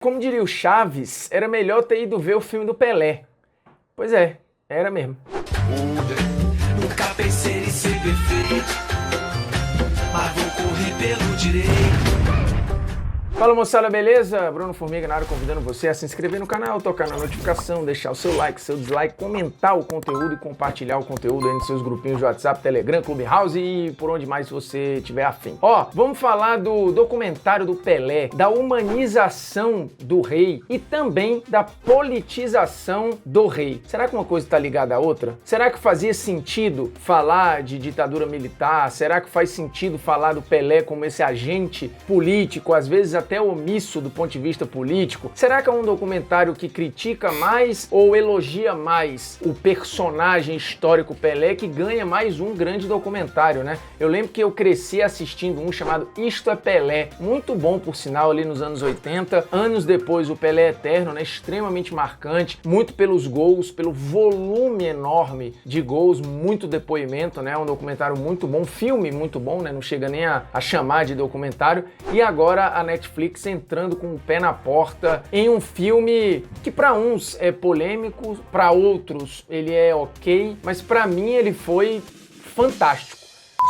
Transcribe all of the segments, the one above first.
Como diria o Chaves, era melhor ter ido ver o filme do Pelé. Pois é, era mesmo. Nunca pensei em ser perfeito, mas vou correr pelo direito. Fala moçada, beleza? Bruno Formiga na área, convidando você a se inscrever no canal, tocar na notificação, deixar o seu like, seu dislike, comentar o conteúdo e compartilhar o conteúdo aí nos seus grupinhos de WhatsApp, Telegram, Clubhouse e por onde mais você tiver afim. Ó, vamos falar do documentário do Pelé, da humanização do rei e também da politização do rei. Será que uma coisa está ligada à outra? Será que fazia sentido falar de ditadura militar? Será que faz sentido falar do Pelé como esse agente político, às vezes até omisso do ponto de vista político? Será que é um documentário que critica mais ou elogia mais o personagem histórico Pelé, que ganha mais um grande documentário, né? Eu lembro que eu cresci assistindo um chamado Isto é Pelé, muito bom por sinal, ali nos anos 80. Anos depois, o Pelé Eterno, né? Extremamente marcante, muito pelos gols, pelo volume enorme de gols, muito depoimento, né? Um documentário muito bom, filme muito bom, né? Não chega nem a chamar de documentário. E agora a Netflix entrando com o pé na porta em um filme que para uns é polêmico, para outros ele é ok, mas para mim ele foi fantástico.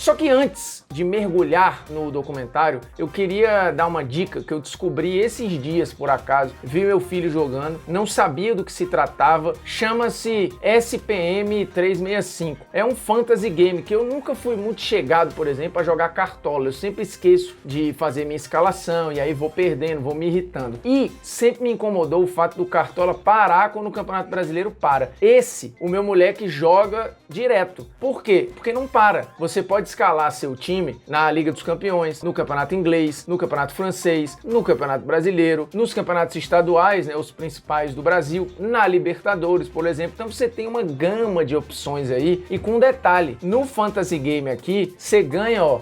Só que antes de mergulhar no documentário, eu queria dar uma dica que eu descobri esses dias, por acaso. Vi meu filho jogando, não sabia do que se tratava, chama-se SPM 365. É um fantasy game que eu nunca fui muito chegado, por exemplo, a jogar cartola. Eu sempre esqueço de fazer minha escalação e aí vou perdendo, vou me irritando. E sempre me incomodou o fato do cartola parar quando o Campeonato Brasileiro para. Esse, o meu moleque joga direto. Por quê? Porque não para. Você pode escalar seu time na Liga dos Campeões, no Campeonato Inglês, no Campeonato Francês, no Campeonato Brasileiro, nos campeonatos estaduais, né, os principais do Brasil, na Libertadores, por exemplo. Então você tem uma gama de opções aí. E com um detalhe, no Fantasy Game aqui, você ganha, ó,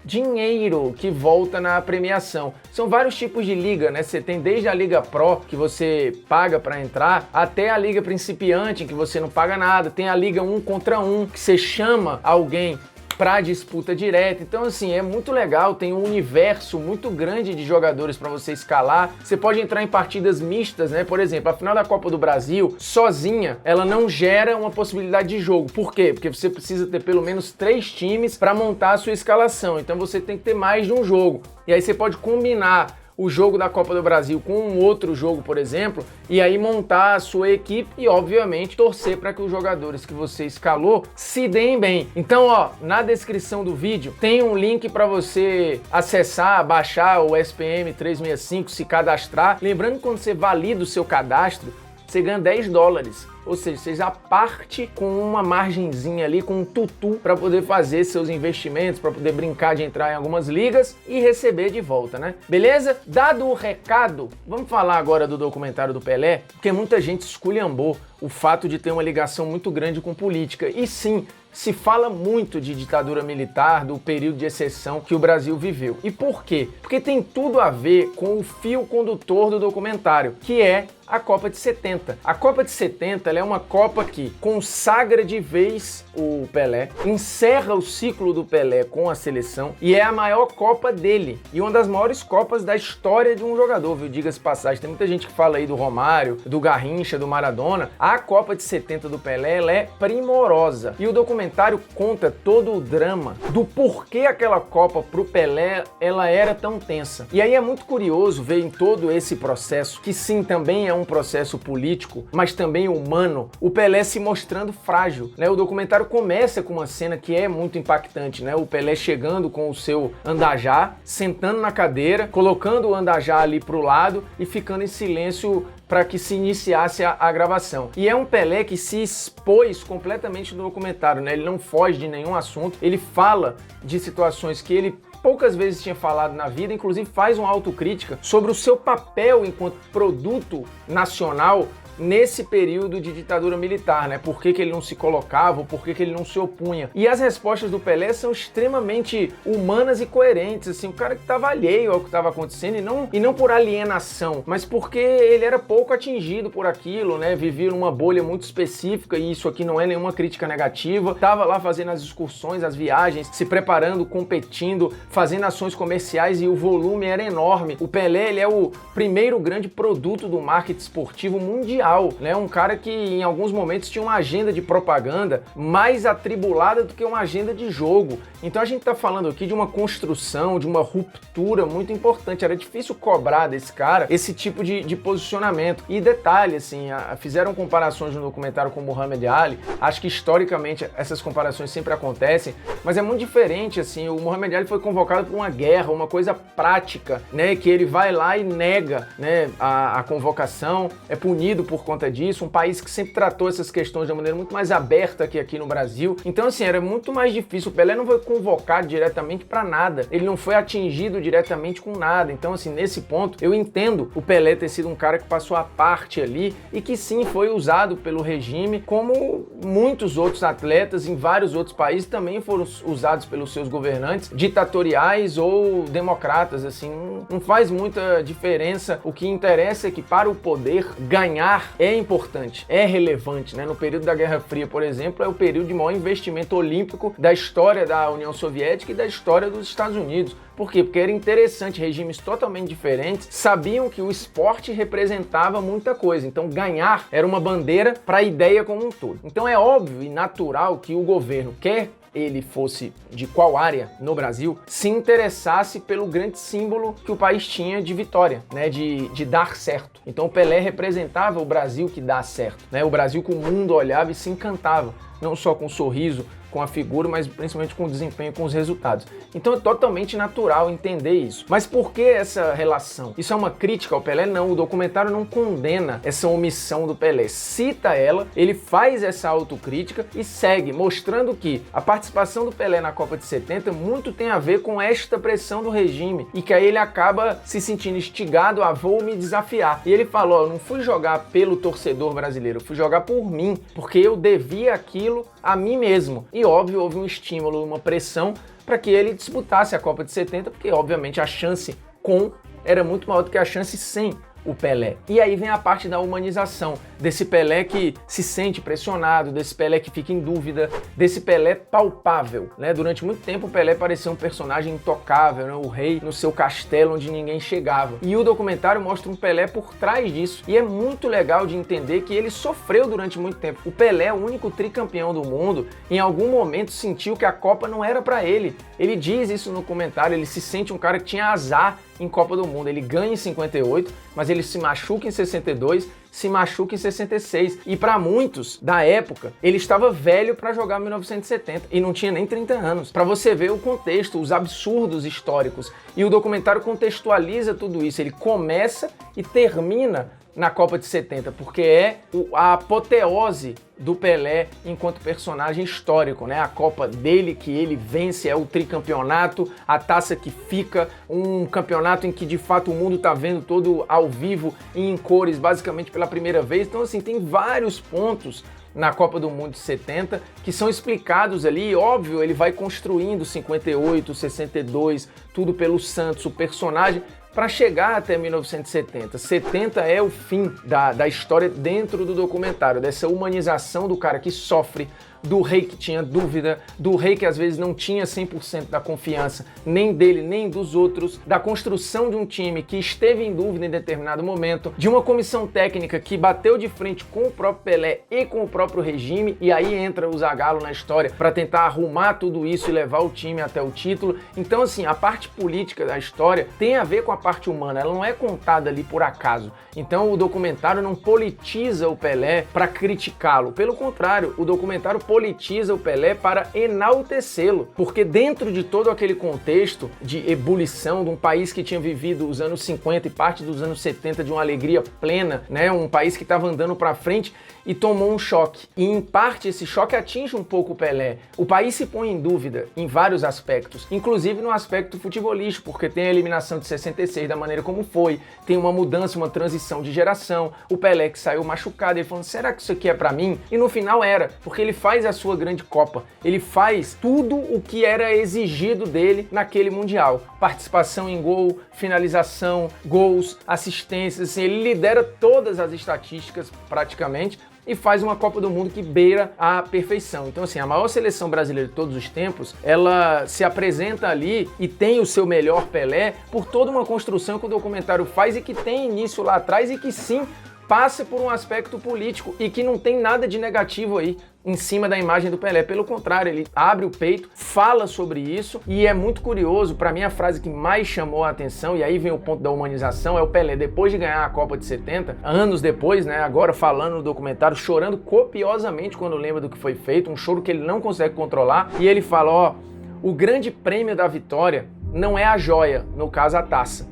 dinheiro que volta na premiação. São vários tipos de liga, né? Você tem desde a Liga Pro, que você paga para entrar, até a Liga Principiante, em que você não paga nada. Tem a Liga 1 contra 1, que você chama alguém para disputa direta. Então assim, é muito legal, tem um universo muito grande de jogadores para você escalar. Você pode entrar em partidas mistas, né? Por exemplo, a final da Copa do Brasil, sozinha, ela não gera uma possibilidade de jogo. Por quê? Porque você precisa ter pelo menos 3 times para montar a sua escalação. Então você tem que ter mais de um jogo. E aí você pode combinar o jogo da Copa do Brasil com um outro jogo, por exemplo, e aí montar a sua equipe e, obviamente, torcer para que os jogadores que você escalou se deem bem. Então, ó, na descrição do vídeo tem um link para você acessar, baixar o SPM 365, se cadastrar. Lembrando que quando você valida o seu cadastro, você ganha $10. Ou seja, você já parte com uma margenzinha ali, com um tutu para poder fazer seus investimentos, para poder brincar de entrar em algumas ligas e receber de volta, né? Beleza? Dado o recado, vamos falar agora do documentário do Pelé, porque muita gente esculhambou o fato de ter uma ligação muito grande com política. E sim, se fala muito de ditadura militar, do período de exceção que o Brasil viveu. E por quê? Porque tem tudo a ver com o fio condutor do documentário, que é a Copa de 70. A Copa de 70 ela é uma Copa que consagra de vez o Pelé, encerra o ciclo do Pelé com a seleção e é a maior Copa dele. E uma das maiores Copas da história de um jogador, viu? Diga-se passagem. Tem muita gente que fala aí do Romário, do Garrincha, do Maradona. A Copa de 70 do Pelé, ela é primorosa. E o documentário conta todo o drama do porquê aquela Copa pro Pelé, ela era tão tensa. E aí é muito curioso ver em todo esse processo, que sim, também é um processo político, mas também humano, o Pelé se mostrando frágil, né? O documentário começa com uma cena que é muito impactante, né? O Pelé chegando com o seu andajá, sentando na cadeira, colocando o andajá ali pro lado e ficando em silêncio para que se iniciasse a gravação. E é um Pelé que se expôs completamente no documentário, né? Ele não foge de nenhum assunto, ele fala de situações que ele poucas vezes tinha falado na vida, inclusive faz uma autocrítica sobre o seu papel enquanto produto nacional nesse período de ditadura militar, né? Por que ele não se colocava, ou por que ele não se opunha. E as respostas do Pelé são extremamente humanas e coerentes, assim, o cara que estava alheio ao que estava acontecendo e não por alienação, mas porque ele era pouco atingido por aquilo, né? Vivia numa bolha muito específica, e isso aqui não é nenhuma crítica negativa. Tava lá fazendo as excursões, as viagens, se preparando, competindo, fazendo ações comerciais, e o volume era enorme. O Pelé, ele é o primeiro grande produto do marketing esportivo mundial, né? Um cara que em alguns momentos tinha uma agenda de propaganda mais atribulada do que uma agenda de jogo. Então a gente tá falando aqui de uma construção, de uma ruptura muito importante. Era difícil cobrar desse cara esse tipo de posicionamento. E detalhe, assim, fizeram comparações no documentário com o Muhammad Ali. Acho que historicamente essas comparações sempre acontecem, mas é muito diferente, assim. O Muhammad Ali foi convocado por uma guerra, uma coisa prática, né? Que ele vai lá e nega, né, a convocação, é punido por conta disso. Um país que sempre tratou essas questões de uma maneira muito mais aberta que aqui no Brasil. Então, assim, era muito mais difícil. O Pelé não foi convocado diretamente para nada. Ele não foi atingido diretamente com nada. Então, assim, nesse ponto, eu entendo o Pelé ter sido um cara que passou a parte ali e que sim, foi usado pelo regime, como muitos outros atletas em vários outros países também foram usados pelos seus governantes, ditatoriais ou democratas, assim, não faz muita diferença. O que interessa é que para o poder ganhar é importante, é relevante, né? No período da Guerra Fria, por exemplo, é o período de maior investimento olímpico da história da União Soviética e da história dos Estados Unidos. Por quê? Porque era interessante, regimes totalmente diferentes sabiam que o esporte representava muita coisa, então ganhar era uma bandeira para a ideia como um todo. Então é óbvio e natural que o governo, quer ele fosse de qual área no Brasil, se interessasse pelo grande símbolo que o país tinha de vitória, né, de dar certo. Então o Pelé representava o Brasil que dá certo, né, o Brasil que o mundo olhava e se encantava, não só com o sorriso, com a figura, mas principalmente com o desempenho, com os resultados. Então é totalmente natural entender isso. Mas por que essa relação? Isso é uma crítica ao Pelé? Não, o documentário não condena essa omissão do Pelé. Cita ela, ele faz essa autocrítica e segue, mostrando que a participação do Pelé na Copa de 70 muito tem a ver com esta pressão do regime e que aí ele acaba se sentindo instigado a vou me desafiar. E ele falou, eu não fui jogar pelo torcedor brasileiro, eu fui jogar por mim, porque eu devia aquilo a mim mesmo. E óbvio, houve um estímulo, uma pressão para que ele disputasse a Copa de 70, porque obviamente a chance com era muito maior do que a chance sem o Pelé. E aí vem a parte da humanização, desse Pelé que se sente pressionado, desse Pelé que fica em dúvida, desse Pelé palpável, né? Durante muito tempo o Pelé parecia um personagem intocável, né? O rei no seu castelo onde ninguém chegava. E o documentário mostra um Pelé por trás disso. E é muito legal de entender que ele sofreu durante muito tempo. O Pelé, o único tricampeão do mundo, em algum momento sentiu que a Copa não era para ele. Ele diz isso no comentário, ele se sente um cara que tinha azar em Copa do Mundo. Ele ganha em 58, mas ele se machuca em 62, se machuca em 66. E para muitos da época, ele estava velho para jogar em 1970 e não tinha nem 30 anos. Para você ver o contexto, os absurdos históricos. E o documentário contextualiza tudo isso. Ele começa e termina na Copa de 70, porque é a apoteose do Pelé enquanto personagem histórico, né? A Copa dele que ele vence é o tricampeonato, a taça que fica, um campeonato em que de fato o mundo tá vendo todo ao vivo e em cores, basicamente pela primeira vez. Então assim, tem vários pontos na Copa do Mundo de 70 que são explicados ali, óbvio, ele vai construindo 58, 62, tudo pelo Santos, o personagem, para chegar até 1970. 70 é o fim da história dentro do documentário, dessa humanização do cara que sofre, do rei que tinha dúvida, do rei que às vezes não tinha 100% da confiança, nem dele, nem dos outros, da construção de um time que esteve em dúvida em determinado momento, de uma comissão técnica que bateu de frente com o próprio Pelé e com o próprio regime, e aí entra o Zagallo na história para tentar arrumar tudo isso e levar o time até o título. Então assim, a parte política da história tem a ver com a parte humana, ela não é contada ali por acaso. Então o documentário não politiza o Pelé para criticá-lo, pelo contrário, o documentário politiza o Pelé para enaltecê-lo, porque dentro de todo aquele contexto de ebulição de um país que tinha vivido os anos 50 e parte dos anos 70 de uma alegria plena, né, um país que estava andando para frente e tomou um choque. E em parte esse choque atinge um pouco o Pelé. O país se põe em dúvida em vários aspectos, inclusive no aspecto futebolístico, porque tem a eliminação de 66 da maneira como foi, tem uma mudança, uma transição de geração, o Pelé que saiu machucado, ele falando, será que isso aqui é pra mim? E no final era, porque ele faz a sua grande Copa, ele faz tudo o que era exigido dele naquele Mundial. Participação em gol, finalização, gols, assistências, assim, ele lidera todas as estatísticas praticamente, e faz uma Copa do Mundo que beira a perfeição. Então, assim, a maior seleção brasileira de todos os tempos, ela se apresenta ali e tem o seu melhor Pelé por toda uma construção que o documentário faz e que tem início lá atrás e que sim, passa por um aspecto político e que não tem nada de negativo aí em cima da imagem do Pelé. Pelo contrário, ele abre o peito, fala sobre isso e é muito curioso. Para mim, a frase que mais chamou a atenção, e aí vem o ponto da humanização, é o Pelé, depois de ganhar a Copa de 70, anos depois, né, agora falando no documentário, chorando copiosamente quando lembra do que foi feito, um choro que ele não consegue controlar, e ele fala, ó, o grande prêmio da vitória não é a joia, no caso a taça,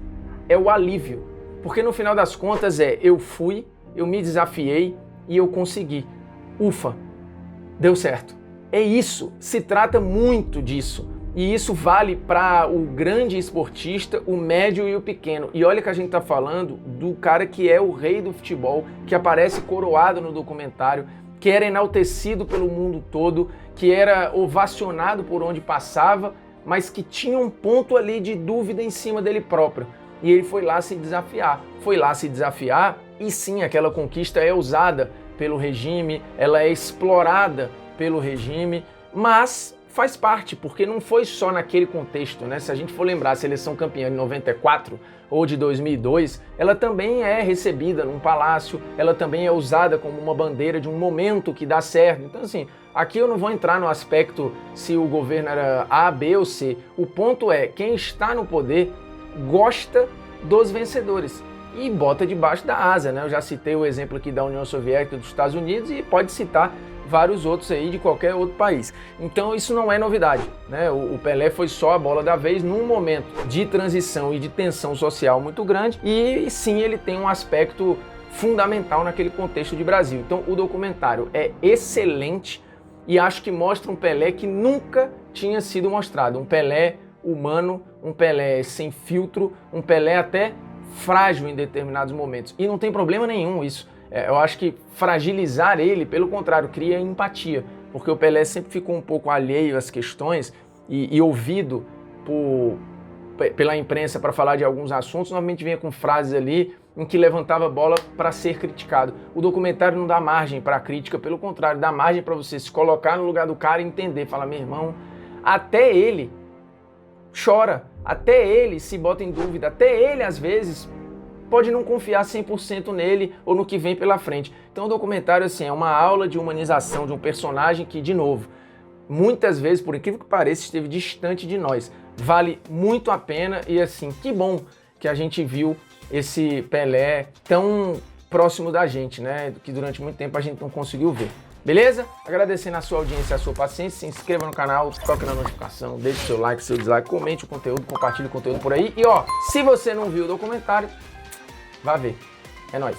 é o alívio. Porque no final das contas eu fui, eu me desafiei e eu consegui. Ufa, deu certo. É isso, se trata muito disso. E isso vale para o grande esportista, o médio e o pequeno. E olha que a gente está falando do cara que é o rei do futebol, que aparece coroado no documentário, que era enaltecido pelo mundo todo, que era ovacionado por onde passava, mas que tinha um ponto ali de dúvida em cima dele próprio. E ele foi lá se desafiar. E sim, aquela conquista é usada pelo regime, ela é explorada pelo regime, mas faz parte, porque não foi só naquele contexto, né? Se a gente for lembrar a seleção campeã de 94 ou de 2002, ela também é recebida num palácio, ela também é usada como uma bandeira de um momento que dá certo. Então, assim, aqui eu não vou entrar no aspecto se o governo era A, B ou C. O ponto é, quem está no poder gosta dos vencedores e bota debaixo da asa, né? Eu já citei o exemplo aqui da União Soviética, dos Estados Unidos, e pode citar vários outros aí de qualquer outro país. Então isso não é novidade, né? O Pelé foi só a bola da vez num momento de transição e de tensão social muito grande, e sim, ele tem um aspecto fundamental naquele contexto de Brasil. Então o documentário é excelente e acho que mostra um Pelé que nunca tinha sido mostrado, um Pelé humano, um Pelé sem filtro, um Pelé até frágil em determinados momentos. E não tem problema nenhum isso. Eu acho que fragilizar ele, pelo contrário, cria empatia, porque o Pelé sempre ficou um pouco alheio às questões e ouvido pela imprensa para falar de alguns assuntos, normalmente vinha com frases ali em que levantava a bola para ser criticado. O documentário não dá margem para a crítica, pelo contrário, dá margem para você se colocar no lugar do cara e entender, falar, meu irmão, até ele chora, até ele se bota em dúvida, até ele às vezes pode não confiar 100% nele ou no que vem pela frente. Então o documentário assim, é uma aula de humanização de um personagem que, de novo, muitas vezes, por incrível que pareça, esteve distante de nós. Vale muito a pena e assim, que bom que a gente viu esse Pelé tão próximo da gente, né? Que durante muito tempo a gente não conseguiu ver. Beleza? Agradecendo a sua audiência e a sua paciência, se inscreva no canal, toque na notificação, deixe seu like, seu dislike, comente o conteúdo, compartilhe o conteúdo por aí. E ó, se você não viu o documentário, vá ver. É nóis.